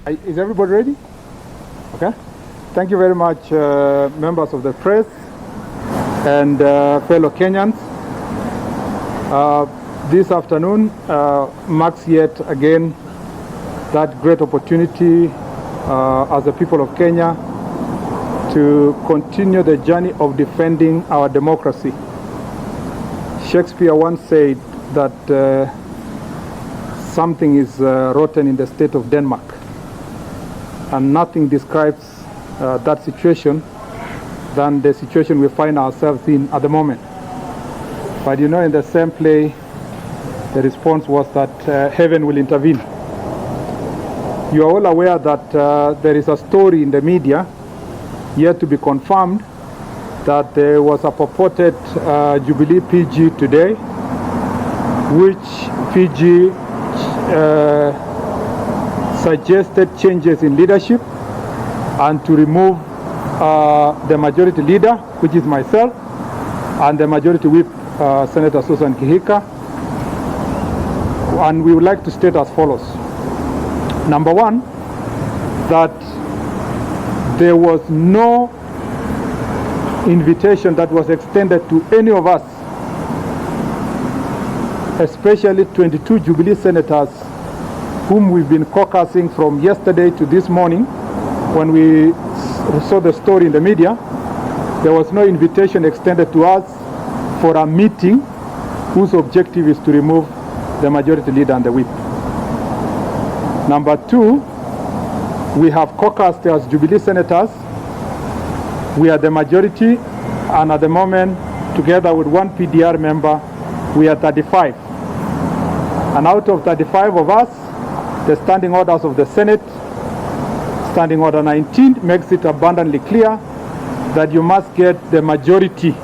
Is everybody ready? Okay. Thank you very much, members of the press and fellow Kenyans. This afternoon marks yet again that great opportunity as the people of Kenya to continue the journey of defending our democracy. Shakespeare once said that something is rotten in the state of Denmark, and nothing describes that situation than the situation we find ourselves in at the moment. But you know, in the same play, the response was that heaven will intervene. You are all aware that there is a story in the media, yet to be confirmed, that there was a purported Jubilee PG today, which PG suggested changes in leadership and to remove the majority leader, which is myself, and the majority whip, Senator Susan Kihika. And we would like to state as follows. Number one, that there was no invitation that was extended to any of us, especially 22 Jubilee senators whom we've been caucusing from yesterday to this morning. When we saw the story in the media, there was no invitation extended to us for a meeting whose objective is to remove the majority leader and the whip. Number two, we have caucused as Jubilee senators. We are the majority, and at the moment, together with one PDR member, we are 35. And out of 35 of us, the standing orders of the Senate, Standing Order 19, makes it abundantly clear that you must get the majority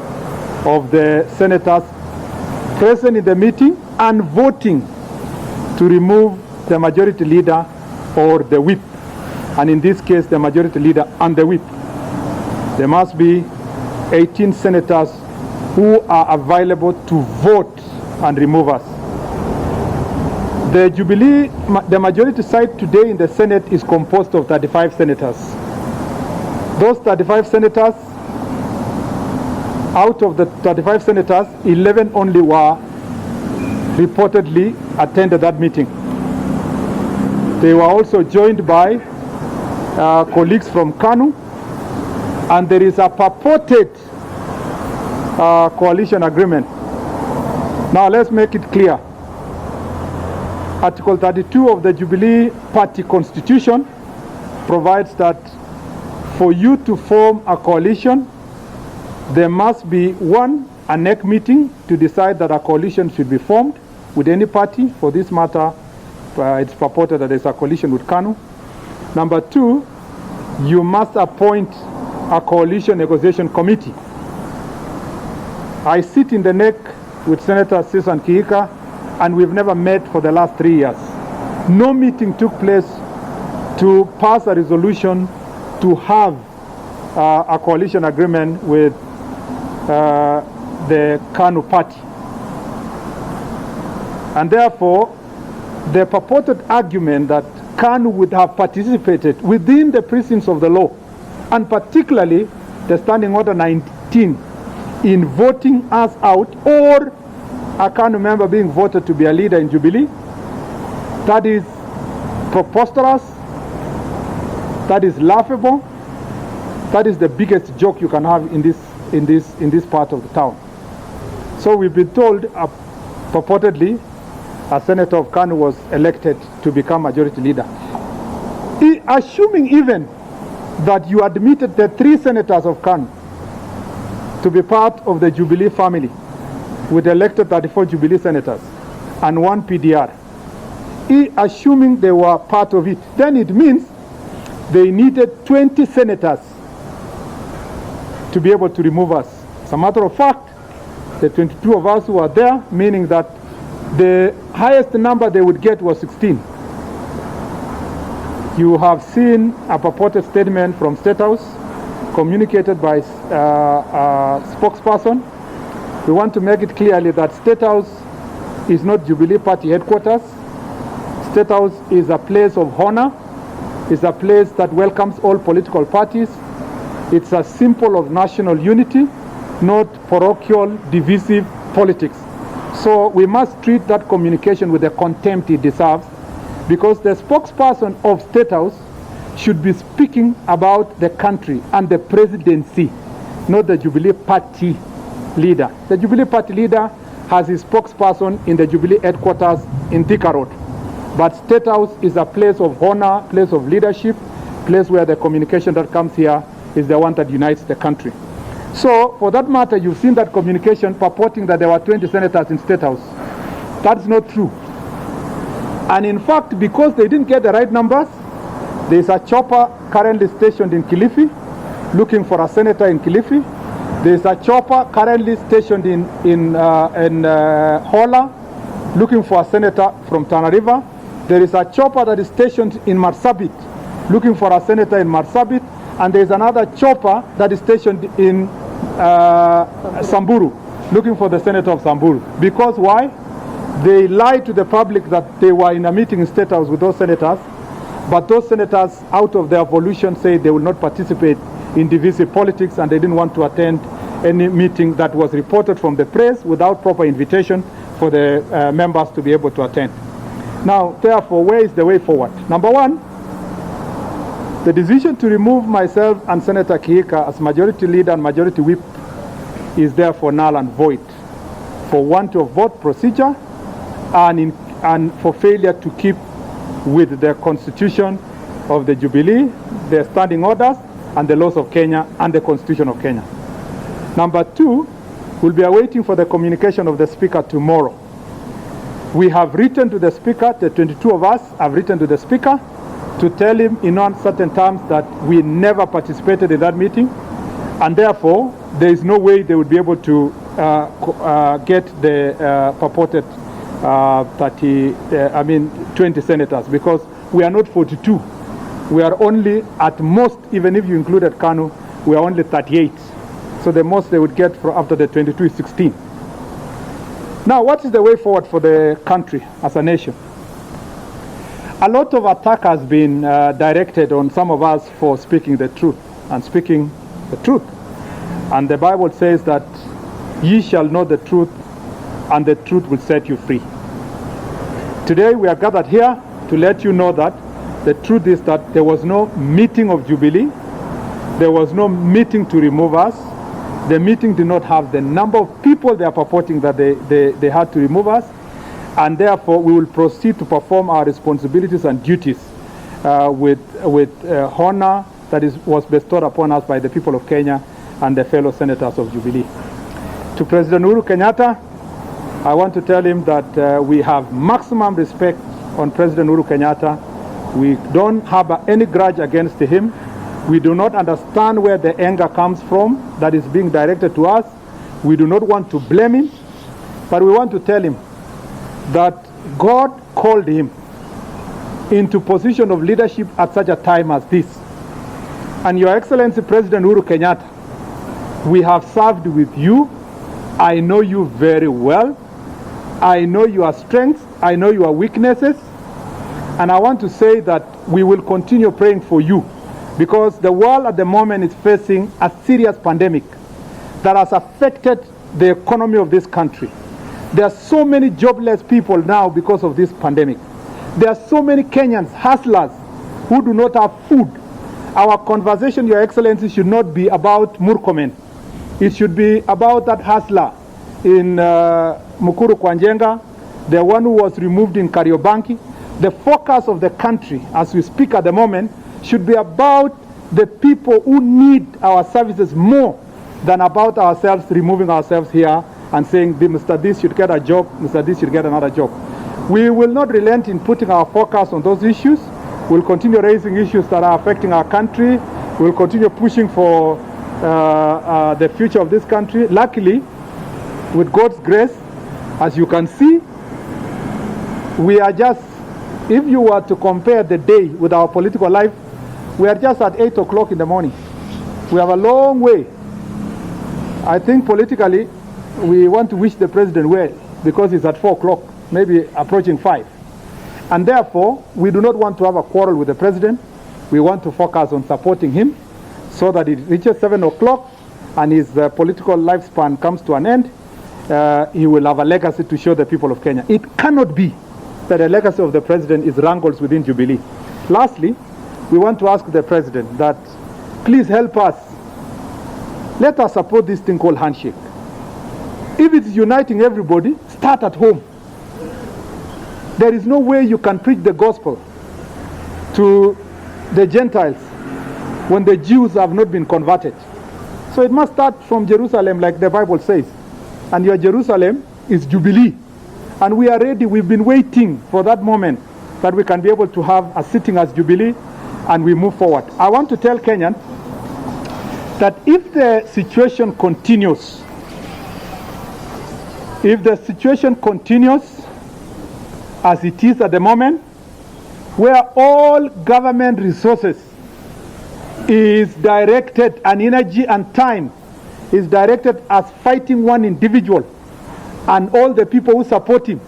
of the senators present in the meeting and voting to remove the majority leader or the whip. And in this case, the majority leader and the whip. There must be 18 senators who are available to vote and remove us. The Jubilee, the majority side today in the Senate is composed of 35 senators. Those 35 senators, out of the 35 senators, 11 only were reportedly attended that meeting. They were also joined by colleagues from KANU, and there is a purported coalition agreement. Now let's make it clear. Article 32 of the Jubilee Party Constitution provides that for you to form a coalition, there must be one, a NEC meeting to decide that a coalition should be formed with any party. For this matter, it's purported that there's a coalition with KANU. Number two, you must appoint a coalition negotiation committee. I sit in the NEC with Senator Susan Kihika, and we've never met for the last 3 years. No meeting took place to pass a resolution to have a coalition agreement with the KANU party. And therefore, the purported argument that KANU would have participated within the precincts of the law, and particularly the Standing Order 19, in voting us out, or a KANU member being voted to be a leader in Jubilee, that is preposterous, that is laughable, that is the biggest joke you can have in this part of the town. So we've been told, purportedly, a senator of KANU was elected to become majority leader. Assuming even that you admitted the 3 senators of KANU to be part of the Jubilee family, with elected 34 Jubilee senators and 1 PDR, assuming they were part of it, then it means they needed 20 senators to be able to remove us. As a matter of fact, the 22 of us who are there, meaning that the highest number they would get was 16. You have seen a purported statement from State House communicated by a spokesperson. We want to make it clearly that State House is not Jubilee Party headquarters. State House is a place of honor It's a place that welcomes all political parties. It's a symbol of national unity, not parochial, divisive politics. So we must treat that communication with the contempt it deserves, because the spokesperson of State House should be speaking about the country and the presidency, not the Jubilee Party leader. The Jubilee Party leader has his spokesperson in the Jubilee headquarters in Thika Road. But State House is a place of honor, place of leadership, place where the communication that comes here is the one that unites the country. So, for that matter, you've seen that communication purporting that there were 20 senators in State House. That's not true. And in fact, because they didn't get the right numbers, there is a chopper currently stationed in Kilifi, looking for a senator in Kilifi. There is a chopper currently stationed in Hola, looking for a senator from Tana River. There is a chopper that is stationed in Marsabit, looking for a senator in Marsabit. And there is another chopper that is stationed in Samburu, looking for the senator of Samburu. Because why? They lied to the public that they were in a meeting in State House with those senators, but those senators, out of their volition, said they will not participate in divisive politics, and they didn't want to attend any meeting that was reported from the press without proper invitation for the members to be able to attend. Now, therefore, where is the way forward? Number one, the decision to remove myself and Senator Kihika as majority leader and majority whip is therefore null and void for want of vote procedure and for failure to keep with the constitution of the Jubilee, the standing orders, and the laws of Kenya and the constitution of Kenya. Number two, we'll be awaiting for the communication of the Speaker tomorrow. We have written to the Speaker, the 22 of us have written to the Speaker to tell him in uncertain terms that we never participated in that meeting, and therefore there is no way they would be able to get the purported 20 senators, because we are not 42. We are only, at most, even if you included Kanu, we are only 38. So the most they would get after the 22 is 16. Now, what is the way forward for the country as a nation? A lot of attack has been directed on some of us for speaking the truth and speaking the truth. And the Bible says that ye shall know the truth, and the truth will set you free. Today we are gathered here to let you know that the truth is that there was no meeting of Jubilee. There was no meeting to remove us. The meeting did not have the number of people they are purporting that they had to remove us. And therefore we will proceed to perform our responsibilities and duties with honor that was bestowed upon us by the people of Kenya and the fellow senators of Jubilee. To President Uhuru Kenyatta, I want to tell him that we have maximum respect on President Uhuru Kenyatta. We don't harbor any grudge against him. We do not understand where the anger comes from that is being directed to us. We do not want to blame him, but we want to tell him that God called him into position of leadership at such a time as this. And Your Excellency President Uhuru Kenyatta, we have served with you. I know you very well. I know your strengths. I know your weaknesses. And I want to say that we will continue praying for you, because the world at the moment is facing a serious pandemic that has affected the economy of this country. There are so many jobless people now because of this pandemic. There are so many Kenyans, hustlers, who do not have food. Our conversation, Your Excellency, should not be about Murkomen. It should be about that hustler in Mukuru Kwanjenga, the one who was removed in Kariobanki. The focus of the country, as we speak at the moment, should be about the people who need our services more than about ourselves, removing ourselves here and saying, Mr. This should get a job, Mr. This should get another job. We will not relent in putting our focus on those issues. We'll continue raising issues that are affecting our country. We'll continue pushing for the future of this country. Luckily, with God's grace, as you can see, we are just, if you were to compare the day with our political life, we are just at 8 o'clock in the morning. We have a long way. I think politically, we want to wish the president well, because it's at 4 o'clock, maybe approaching 5. And therefore, we do not want to have a quarrel with the president. We want to focus on supporting him so that it reaches 7 o'clock and his political lifespan comes to an end. He will have a legacy to show the people of Kenya. It cannot be that the legacy of the president is wrangles within Jubilee. Lastly, we want to ask the president that please help us. Let us support this thing called handshake. If it's uniting everybody, start at home. There is no way you can preach the gospel to the Gentiles when the Jews have not been converted. So it must start from Jerusalem, like the Bible says. And your Jerusalem is Jubilee. And we are ready. We've been waiting for that moment that we can be able to have a sitting as Jubilee and we move forward. I want to tell Kenyans that if the situation continues, as it is at the moment, where all government resources is directed, and energy and time is directed as fighting one individual and all the people who support him.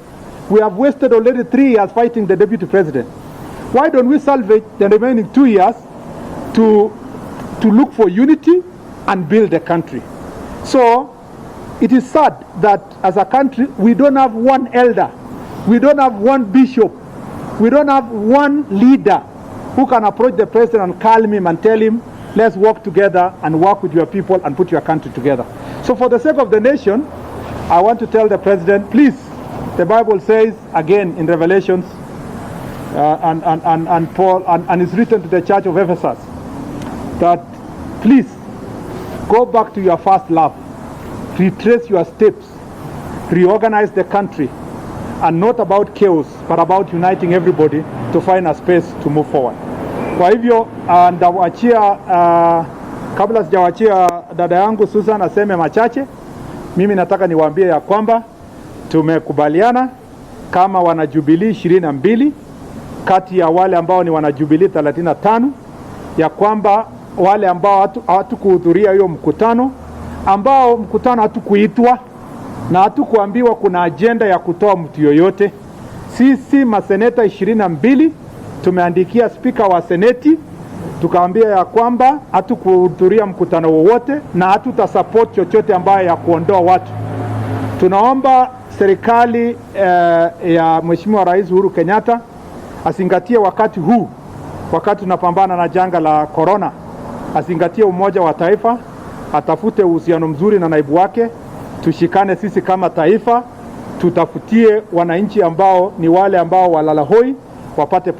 We have wasted already 3 years fighting the deputy president. Why don't we salvage the remaining 2 years to look for unity and build a country? So it is sad that as a country we don't have one elder, we don't have one bishop, we don't have one leader who can approach the president and calm him and tell him, let's work together and work with your people and put your country together. So for the sake of the nation, I want to tell the president, please, the Bible says again in Revelations, and Paul, and it's written to the church of Ephesus, that please go back to your first love, retrace your steps, reorganize the country, and not about chaos, but about uniting everybody to find a space to move forward. Kwa hivyo ndawachia, kabla sijawachia dada yangu Susan aseme machache, mimi nataka niwaambie ya kwamba tumekubaliana kama wanajubilee 22 kati ya wale ambao ni wanajubilee 35 ya kwamba wale ambao hatukuhudhuria hiyo mkutano, ambao mkutano hatukuitwa na hatukuambiwa kuna agenda ya kutoa mtu yoyote, sisi maseneta 22 tumeandikia spika wa seneti tukaambia ya kwamba hatukuhudhuria mkutano wowote na hatutasupport chochote ambayo ya kuondoa watu. Tunaomba serikali ya Mheshimiwa Rais Uhuru Kenyatta azingatie wakati huu, wakati tunapambana na janga la corona, azingatie umoja wa taifa, atafute uhusiano mzuri na naibu wake, tushikane sisi kama taifa, tutafutie wananchi ambao ni wale ambao walala hoi wapate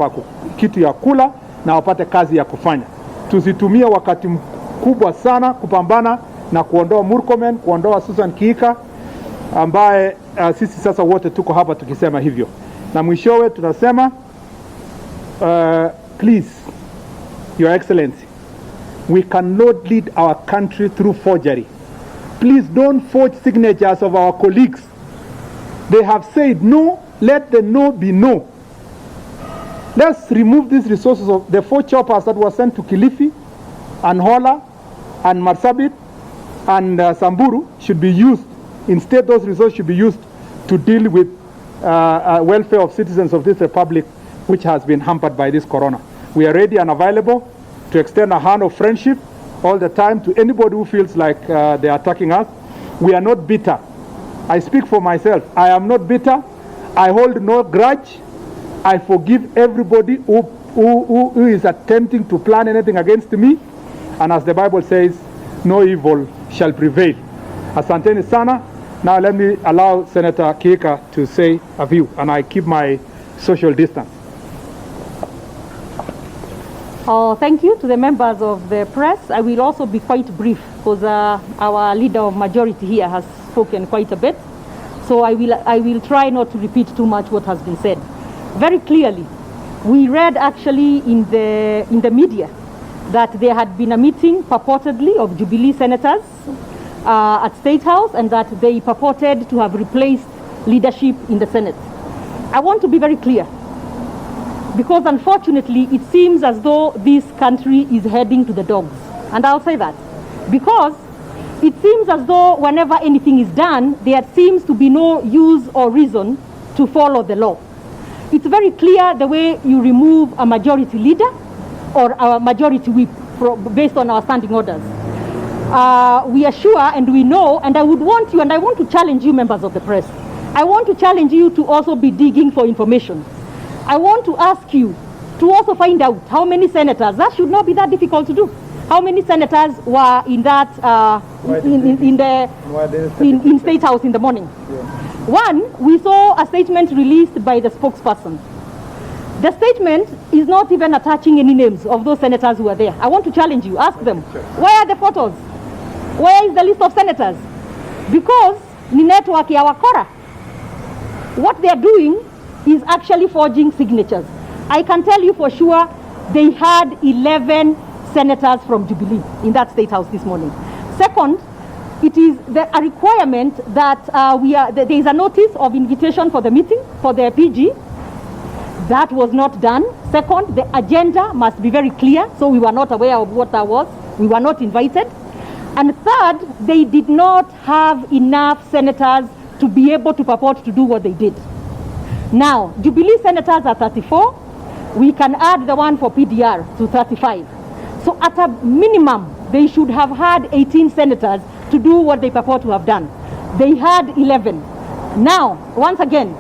kitu ya kula na wapate kazi ya kufanya. Tusitumie wakati mkubwa sana kupambana na kuondoa Murkomen, kuondoa Susan Kihika ambaye sisi sasa wote tuko hapa tukisema hivyo. Na mwishowe tunasema please, Your Excellency, we cannot lead our country through forgery. Please don't forge signatures of our colleagues. They have said no, let the no be no. Let's remove these resources of the 4 choppers that were sent to Kilifi and Hola and Marsabit and Samburu should be used. Instead, those resources should be used to deal with welfare of citizens of this republic, which has been hampered by this corona. We are ready and available to extend a hand of friendship all the time to anybody who feels like they are attacking us. We are not bitter. I speak for myself. I am not bitter. I hold no grudge. I forgive everybody who is attempting to plan anything against me. And as the Bible says, no evil shall prevail. Asanteni sana. Now let me allow Senator Kihika to say a few, and I keep my social distance. Thank you to the members of the press. I will also be quite brief because our leader of majority here has spoken quite a bit. So I will try not to repeat too much what has been said. Very clearly, we read actually in the media that there had been a meeting purportedly of Jubilee senators at State House and that they purported to have replaced leadership in the Senate. I want to be very clear because unfortunately it seems as though this country is heading to the dogs. And I'll say that because it seems as though whenever anything is done, there seems to be no use or reason to follow the law. It's very clear the way you remove a majority leader, or our majority whip based on our standing orders. We are sure and we know, and I would want you, and I want to challenge you, members of the press. I want to challenge you to also be digging for information. I want to ask you to also find out how many senators, that should not be that difficult to do, how many senators were in that, in State House in the morning. Yeah. One, we saw a statement released by the spokesperson. The statement is not even attaching any names of those senators who are there. I want to challenge you, ask them, where are the photos? Where is the list of senators? Because ni network ya wakora. What they are doing is actually forging signatures. I can tell you for sure they had 11 senators from Jubilee in that State House this morning. Second, it is a requirement that there is a notice of invitation for the meeting for the PG. That was not done. Second, the agenda must be very clear, so we were not aware of what that was. We were not invited. And third, they did not have enough senators to be able to purport to do what they did. Now, Jubilee senators are 34. We can add the one for PDR to 35. So at a minimum, they should have had 18 senators to do what they purport to have done. They had 11. Now, once again,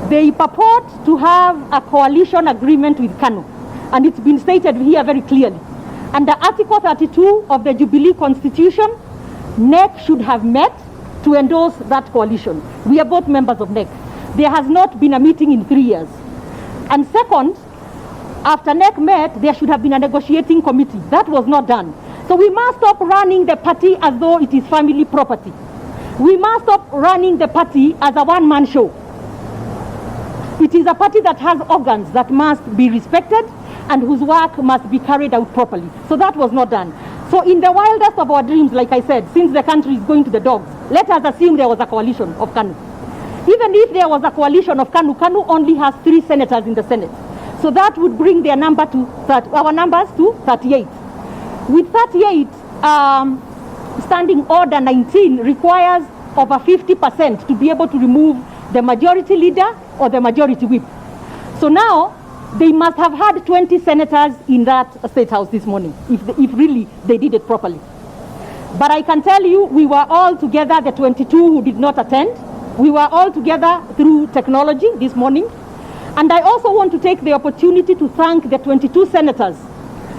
they purport to have a coalition agreement with KANU. And it's been stated here very clearly. Under Article 32 of the Jubilee Constitution, NEC should have met to endorse that coalition. We are both members of NEC. There has not been a meeting in 3 years. And second, after NEC met, there should have been a negotiating committee. That was not done. So we must stop running the party as though it is family property. We must stop running the party as a one-man show. It is a party that has organs that must be respected and whose work must be carried out properly. So that was not done. So in the wildest of our dreams, like I said, since the country is going to the dogs, let us assume there was a coalition of KANU. Even if there was a coalition of KANU, KANU only has 3 senators in the Senate. So that would bring their number to our numbers to 38. With 38, Standing Order 19 requires over 50% to be able to remove the majority leader or the majority whip. So now, they must have had 20 senators in that State House this morning, if really they did it properly. But I can tell you, we were all together, the 22 who did not attend. We were all together through technology this morning. And I also want to take the opportunity to thank the 22 senators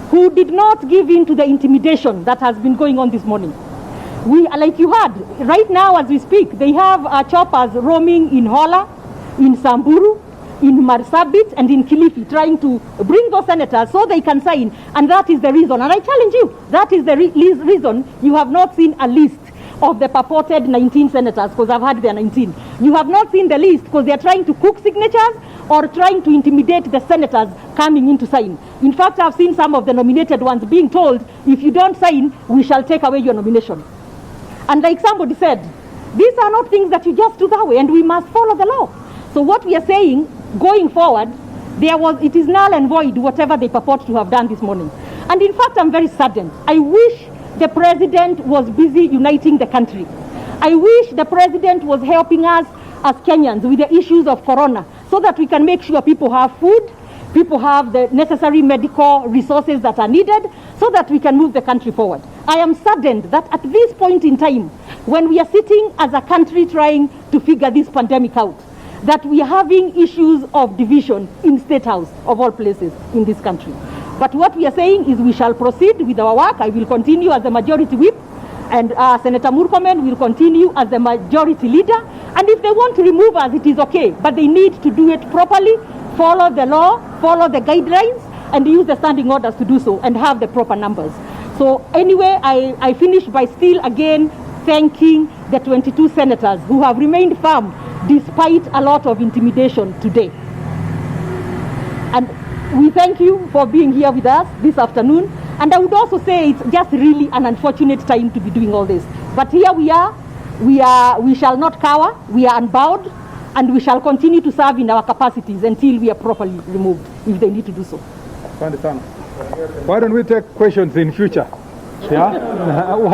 who did not give in to the intimidation that has been going on this morning. We, like you heard, right now as we speak, they have choppers roaming in Hola, in Samburu, in Marsabit, and in Kilifi, trying to bring those senators so they can sign. And that is the reason. And I challenge you, that is the reason you have not seen a list of the purported 19 senators, because I've had their 19. You have not seen the list because they're trying to cook signatures or trying to intimidate the senators coming in to sign. In fact, I've seen some of the nominated ones being told, if you don't sign, we shall take away your nomination. And like somebody said, these are not things that you just do that way, and we must follow the law. So what we are saying, going forward, it is null and void whatever they purport to have done this morning. And in fact, I'm very saddened. I wish the president was busy uniting the country. I wish the president was helping us as Kenyans with the issues of corona, so that we can make sure people have food, people have the necessary medical resources that are needed, so that we can move the country forward. I am saddened that at this point in time, when we are sitting as a country trying to figure this pandemic out, that we are having issues of division in State House, of all places in this country. But what we are saying is we shall proceed with our work. I will continue as the majority whip, and Senator Murkomen will continue as the majority leader. And if they want to remove us, it is okay. But they need to do it properly, follow the law, follow the guidelines, and use the standing orders to do so, and have the proper numbers. So anyway, I finish by still again thanking the 22 senators who have remained firm despite a lot of intimidation today. And we thank you for being here with us this afternoon. And I would also say it's just really an unfortunate time to be doing all this. But here we are, we shall not cower, we are unbowed, and we shall continue to serve in our capacities until we are properly removed, if they need to do so. Why don't we take questions in future? Yeah? Who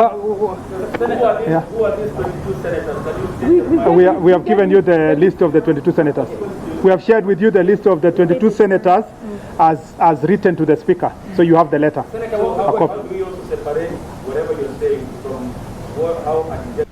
are these 22 senators? We have given you the list of the 22 senators. We have shared with you the list of the 22 senators as written to the Speaker. So you have the letter. Senator, how do we also separate whatever you're saying from how